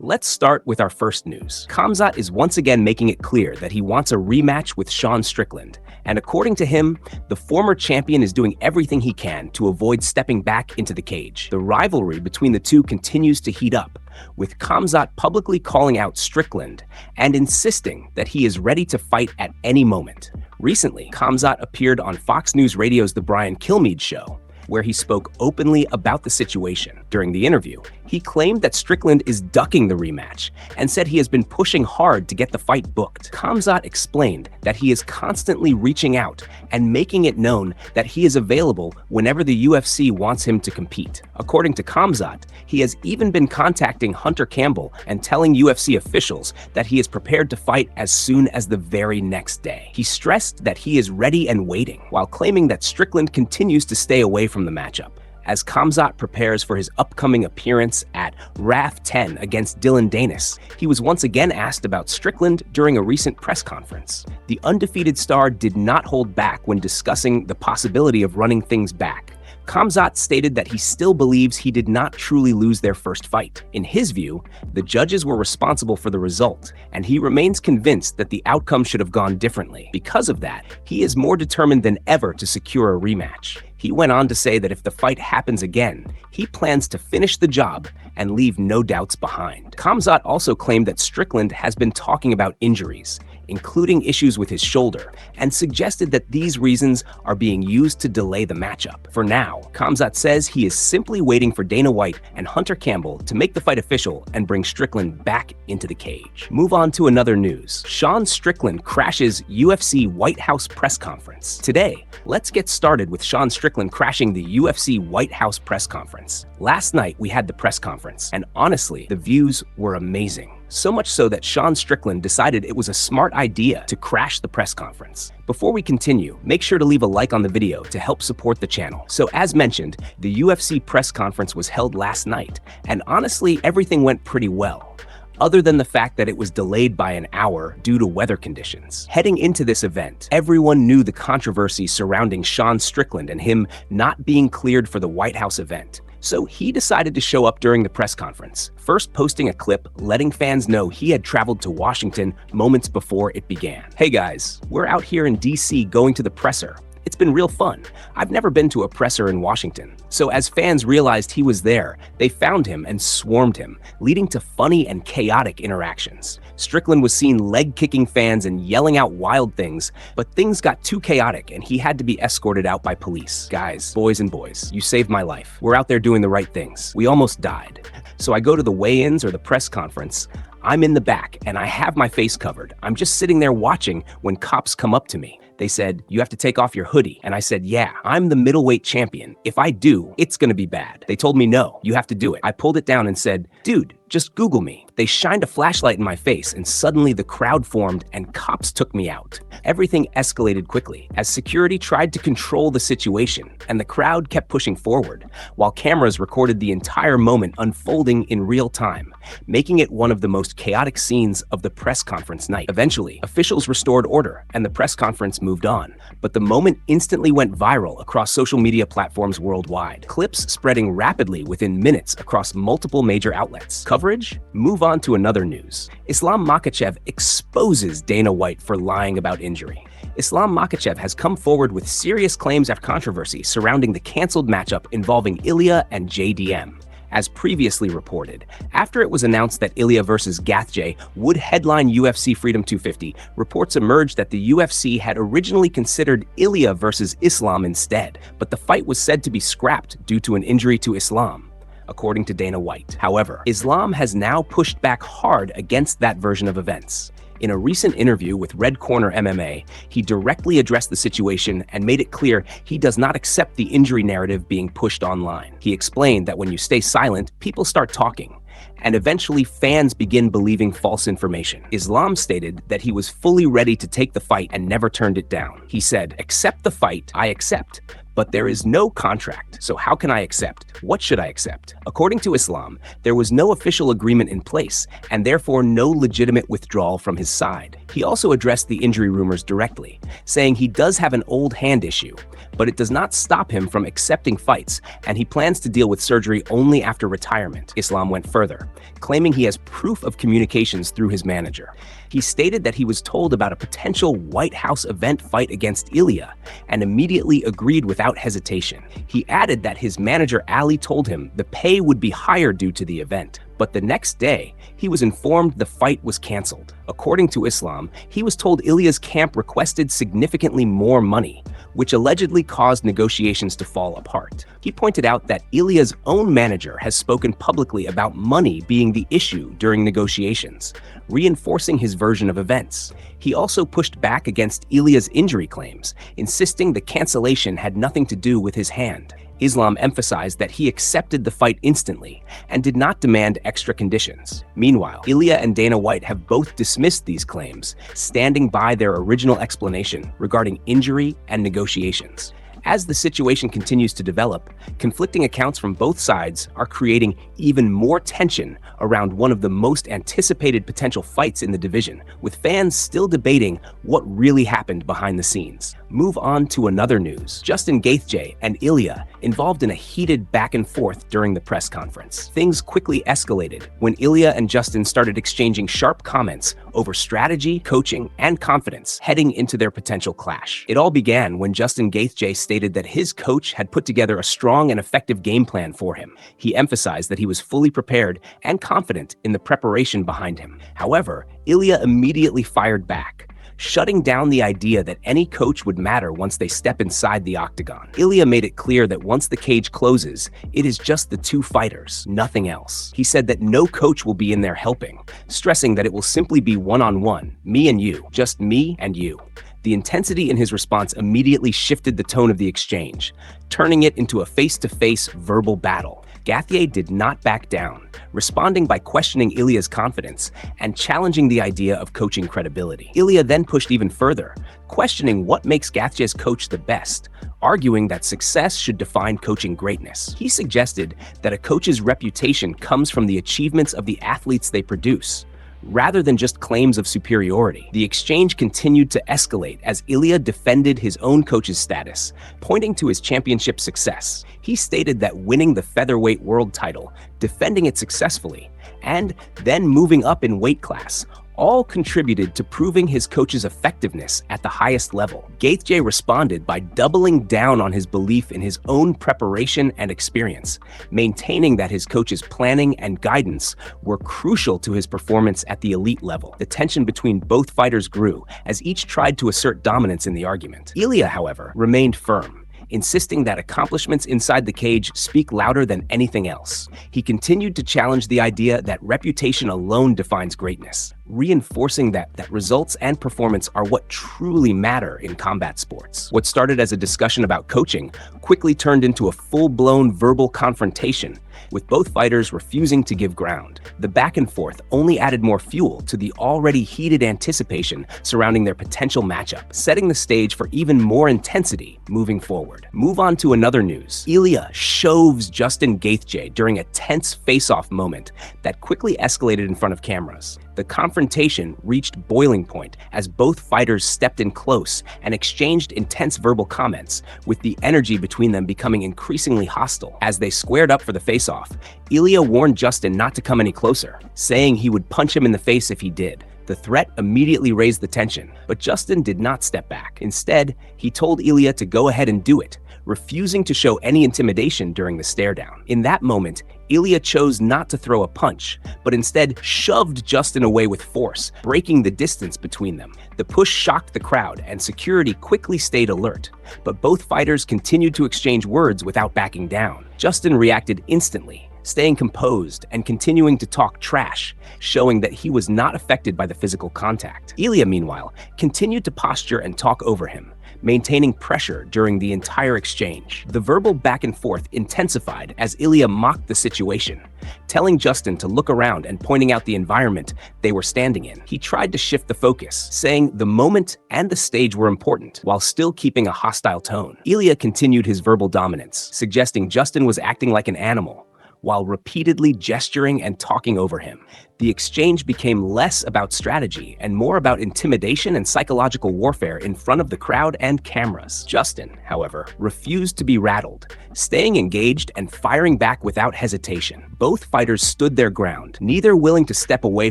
Let's start with our first news. Khamzat is once again making it clear that he wants a rematch with Sean Strickland, and according to him, the former champion is doing everything he can to avoid stepping back into the cage. The rivalry between the two continues to heat up, with Khamzat publicly calling out Strickland and insisting that he is ready to fight at any moment. Recently, Khamzat appeared on Fox News Radio's The Brian Kilmeade Show, where he spoke openly about the situation. During the interview, he claimed that Strickland is ducking the rematch and said he has been pushing hard to get the fight booked. Khamzat explained that he is constantly reaching out and making it known that he is available whenever the UFC wants him to compete. According to Khamzat, he has even been contacting Hunter Campbell and telling UFC officials that he is prepared to fight as soon as the very next day. He stressed that he is ready and waiting, while claiming that Strickland continues to stay away from the matchup. As Khamzat prepares for his upcoming appearance at RAF 10 against Dillon Danis, he was once again asked about Strickland during a recent press conference. The undefeated star did not hold back when discussing the possibility of running things back. Khamzat stated that he still believes he did not truly lose their first fight. In his view, the judges were responsible for the result, and he remains convinced that the outcome should have gone differently. Because of that, he is more determined than ever to secure a rematch. He went on to say that if the fight happens again, he plans to finish the job and leave no doubts behind. Khamzat also claimed that Strickland has been talking about injuries, including issues with his shoulder, and suggested that these reasons are being used to delay the matchup. For now, Khamzat says he is simply waiting for Dana White and Hunter Campbell to make the fight official and bring Strickland back into the cage. Move on to another news. Sean Strickland crashes UFC White House press conference. Today, let's get started with Sean Strickland crashing the UFC White House press conference. Last night, we had the press conference, and honestly, the views were amazing. So much so that Sean Strickland decided it was a smart idea to crash the press conference. Before we continue, make sure to leave a like on the video to help support the channel. So as mentioned, the UFC press conference was held last night, and honestly, everything went pretty well, other than the fact that it was delayed by an hour due to weather conditions. Heading into this event, everyone knew the controversy surrounding Sean Strickland and him not being cleared for the White House event. So he decided to show up during the press conference, first posting a clip letting fans know he had traveled to Washington moments before it began. Hey guys, we're out here in DC going to the presser. It's been real fun. I've never been to a presser in Washington. So as fans realized he was there, they found him and swarmed him, leading to funny and chaotic interactions. Strickland was seen leg-kicking fans and yelling out wild things, but things got too chaotic and he had to be escorted out by police. Guys, boys and boys, you saved my life. We're out there doing the right things. We almost died. So I go to the weigh-ins or the press conference. I'm in the back and I have my face covered. I'm just sitting there watching when cops come up to me. They said, "You have to take off your hoodie." And I said, "Yeah, I'm the middleweight champion. If I do, it's gonna be bad." They told me, "No, you have to do it." I pulled it down and said, "Dude, just Google me." They shined a flashlight in my face and suddenly the crowd formed and cops took me out. Everything escalated quickly as security tried to control the situation and the crowd kept pushing forward while cameras recorded the entire moment unfolding in real time, making it one of the most chaotic scenes of the press conference night. Eventually, officials restored order and the press conference moved on, but the moment instantly went viral across social media platforms worldwide. Clips spreading rapidly within minutes across multiple major outlets. Coverage? Move on to another news. Islam Makhachev exposes Dana White for lying about injury. Islam Makhachev has come forward with serious claims after controversy surrounding the canceled matchup involving Ilya and JDM. As previously reported, after it was announced that Ilya versus Gathje would headline UFC Freedom 250, reports emerged that the UFC had originally considered Ilya versus Islam instead, but the fight was said to be scrapped due to an injury to Islam, according to Dana White. However, Islam has now pushed back hard against that version of events. In a recent interview with Red Corner MMA, he directly addressed the situation and made it clear he does not accept the injury narrative being pushed online. He explained that when you stay silent, people start talking, and eventually fans begin believing false information. Islam stated that he was fully ready to take the fight and never turned it down. He said, "Accept the fight, I accept. But there is no contract, so how can I accept? What should I accept?" According to Islam, there was no official agreement in place, and therefore no legitimate withdrawal from his side. He also addressed the injury rumors directly, saying he does have an old hand issue, but it does not stop him from accepting fights, and he plans to deal with surgery only after retirement. Islam went further, claiming he has proof of communications through his manager. He stated that he was told about a potential White House event fight against Ilya and immediately agreed without hesitation. He added that his manager Ali told him the pay would be higher due to the event, but the next day, he was informed the fight was canceled. According to Islam, he was told Ilya's camp requested significantly more money, which allegedly caused negotiations to fall apart. He pointed out that Ilya's own manager has spoken publicly about money being the issue during negotiations, reinforcing his version of events. He also pushed back against Ilya's injury claims, insisting the cancellation had nothing to do with his hand. Islam emphasized that he accepted the fight instantly and did not demand extra conditions. Meanwhile, Ilya and Dana White have both dismissed these claims, standing by their original explanation regarding injury and negotiations. As the situation continues to develop, conflicting accounts from both sides are creating even more tension around one of the most anticipated potential fights in the division, with fans still debating what really happened behind the scenes. Move on to another news. Justin Gaethje and Ilya involved in a heated back and forth during the press conference. Things quickly escalated when Ilya and Justin started exchanging sharp comments over strategy, coaching, and confidence heading into their potential clash. It all began when Justin Gaethje stated that his coach had put together a strong and effective game plan for him. He emphasized that he was fully prepared and confident in the preparation behind him. However, Ilya immediately fired back, shutting down the idea that any coach would matter once they step inside the octagon. Ilya made it clear that once the cage closes, it is just the two fighters, nothing else. He said that no coach will be in there helping, stressing that it will simply be one-on-one, me and you, just me and you. The intensity in his response immediately shifted the tone of the exchange, turning it into a face-to-face verbal battle. Gaethje did not back down, responding by questioning Ilya's confidence and challenging the idea of coaching credibility. Ilya then pushed even further, questioning what makes Gaethje's coach the best, arguing that success should define coaching greatness. He suggested that a coach's reputation comes from the achievements of the athletes they produce, rather than just claims of superiority. The exchange continued to escalate as Ilya defended his own coach's status, pointing to his championship success. He stated that winning the featherweight world title, defending it successfully, and then moving up in weight class all contributed to proving his coach's effectiveness at the highest level. Gaethje responded by doubling down on his belief in his own preparation and experience, maintaining that his coach's planning and guidance were crucial to his performance at the elite level. The tension between both fighters grew as each tried to assert dominance in the argument. Ilya, however, remained firm, insisting that accomplishments inside the cage speak louder than anything else. He continued to challenge the idea that reputation alone defines greatness, reinforcing that results and performance are what truly matter in combat sports. What started as a discussion about coaching quickly turned into a full-blown verbal confrontation, with both fighters refusing to give ground. The back and forth only added more fuel to the already heated anticipation surrounding their potential matchup, setting the stage for even more intensity moving forward. Move on to another news. Ilya shoves Justin Gaethje during a tense face-off moment that quickly escalated in front of cameras. The confrontation reached boiling point as both fighters stepped in close and exchanged intense verbal comments, with the energy between them becoming increasingly hostile. As they squared up for the face-off, Ilya warned Justin not to come any closer, saying he would punch him in the face if he did. The threat immediately raised the tension, but Justin did not step back. Instead, he told Ilya to go ahead and do it, refusing to show any intimidation during the stare-down. In that moment, Ilya chose not to throw a punch, but instead shoved Justin away with force, breaking the distance between them. The push shocked the crowd, and security quickly stayed alert, but both fighters continued to exchange words without backing down. Justin reacted instantly, staying composed and continuing to talk trash, showing that he was not affected by the physical contact. Ilya, meanwhile, continued to posture and talk over him, maintaining pressure during the entire exchange. The verbal back and forth intensified as Ilya mocked the situation, telling Justin to look around and pointing out the environment they were standing in. He tried to shift the focus, saying the moment and the stage were important, while still keeping a hostile tone. Ilya continued his verbal dominance, suggesting Justin was acting like an animal, while repeatedly gesturing and talking over him. The exchange became less about strategy and more about intimidation and psychological warfare in front of the crowd and cameras. Justin, however, refused to be rattled, staying engaged and firing back without hesitation. Both fighters stood their ground, neither willing to step away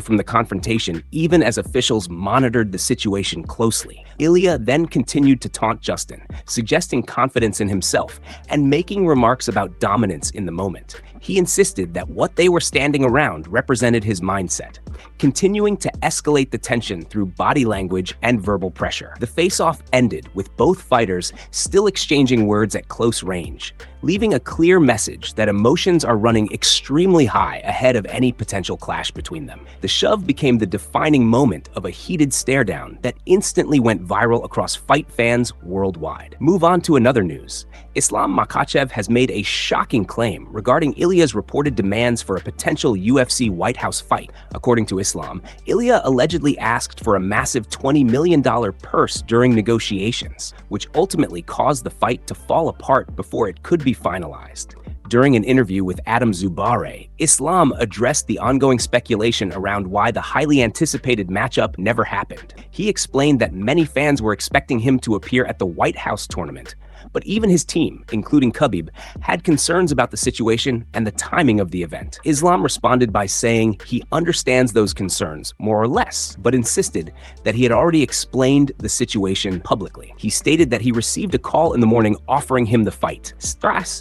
from the confrontation even as officials monitored the situation closely. Ilya then continued to taunt Justin, suggesting confidence in himself and making remarks about dominance in the moment. He insisted that what they were standing around represented his mindset, continuing to escalate the tension through body language and verbal pressure. The face-off ended with both fighters still exchanging words at close range, leaving a clear message that emotions are running extremely high ahead of any potential clash between them. The shove became the defining moment of a heated stare-down that instantly went viral across fight fans worldwide. Move on to another news. Islam Makhachev has made a shocking claim regarding Ilya's reported demands for a potential UFC White House fight. According to Islam, Ilya allegedly asked for a massive $20 million purse during negotiations, which ultimately caused the fight to fall apart before it could be finalized. During an interview with Adam Zubare, Islam addressed the ongoing speculation around why the highly anticipated matchup never happened. He explained that many fans were expecting him to appear at the White House tournament, but even his team, including Khabib, had concerns about the situation and the timing of the event. Islam responded by saying he understands those concerns, more or less, but insisted that he had already explained the situation publicly. He stated that he received a call in the morning offering him the fight,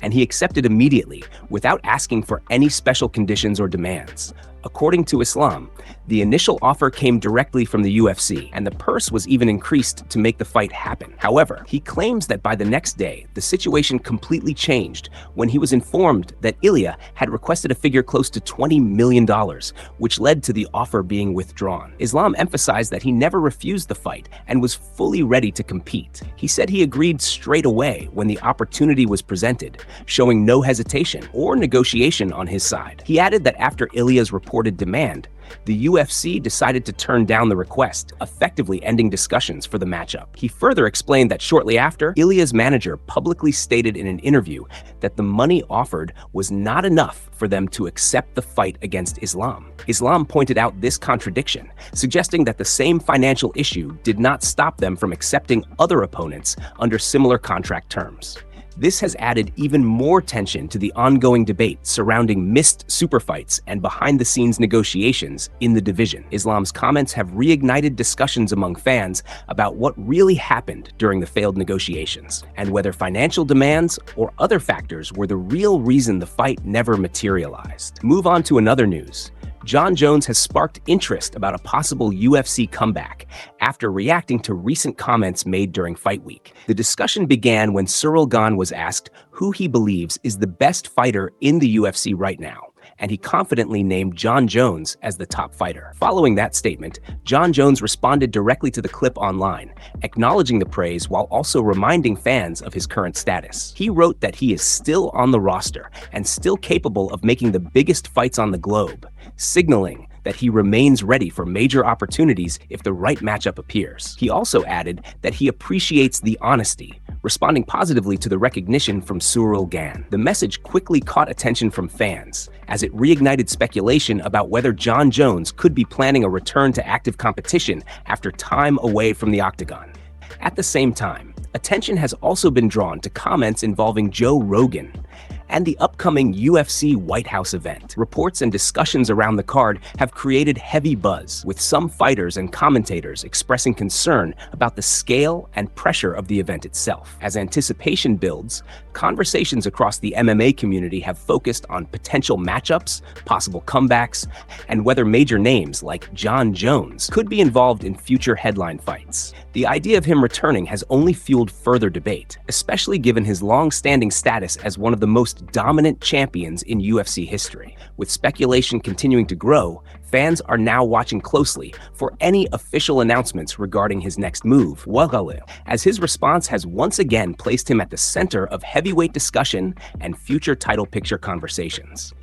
and he accepted immediately without asking for any special conditions or demands. According to Islam, the initial offer came directly from the UFC, and the purse was even increased to make the fight happen. However, he claims that by the next day, the situation completely changed when he was informed that Ilya had requested a figure close to $20 million, which led to the offer being withdrawn. Islam emphasized that he never refused the fight and was fully ready to compete. He said he agreed straight away when the opportunity was presented, showing no hesitation or negotiation on his side. He added that after Ilya's reported demand, the UFC decided to turn down the request, effectively ending discussions for the matchup. He further explained that shortly after, Ilya's manager publicly stated in an interview that the money offered was not enough for them to accept the fight against Islam. Islam pointed out this contradiction, suggesting that the same financial issue did not stop them from accepting other opponents under similar contract terms. This has added even more tension to the ongoing debate surrounding missed super fights and behind-the-scenes negotiations in the division. Islam's comments have reignited discussions among fans about what really happened during the failed negotiations, and whether financial demands or other factors were the real reason the fight never materialized. Move on to another news. Jon Jones has sparked interest about a possible UFC comeback after reacting to recent comments made during Fight Week. The discussion began when Cyril Gane was asked who he believes is the best fighter in the UFC right now, and he confidently named Jon Jones as the top fighter. Following that statement, Jon Jones responded directly to the clip online, acknowledging the praise while also reminding fans of his current status. He wrote that he is still on the roster and still capable of making the biggest fights on the globe, signaling that he remains ready for major opportunities if the right matchup appears. He also added that he appreciates the honesty, responding positively to the recognition from Cyril Gane. The message quickly caught attention from fans, as it reignited speculation about whether Jon Jones could be planning a return to active competition after time away from the octagon. At the same time, attention has also been drawn to comments involving Joe Rogan and the upcoming UFC White House event. Reports and discussions around the card have created heavy buzz, with some fighters and commentators expressing concern about the scale and pressure of the event itself. As anticipation builds, conversations across the MMA community have focused on potential matchups, possible comebacks, and whether major names like Jon Jones could be involved in future headline fights. The idea of him returning has only fueled further debate, especially given his long-standing status as one of the most dominant champions in UFC history. With speculation continuing to grow, fans are now watching closely for any official announcements regarding his next move, as his response has once again placed him at the center of heavyweight discussion and future title picture conversations.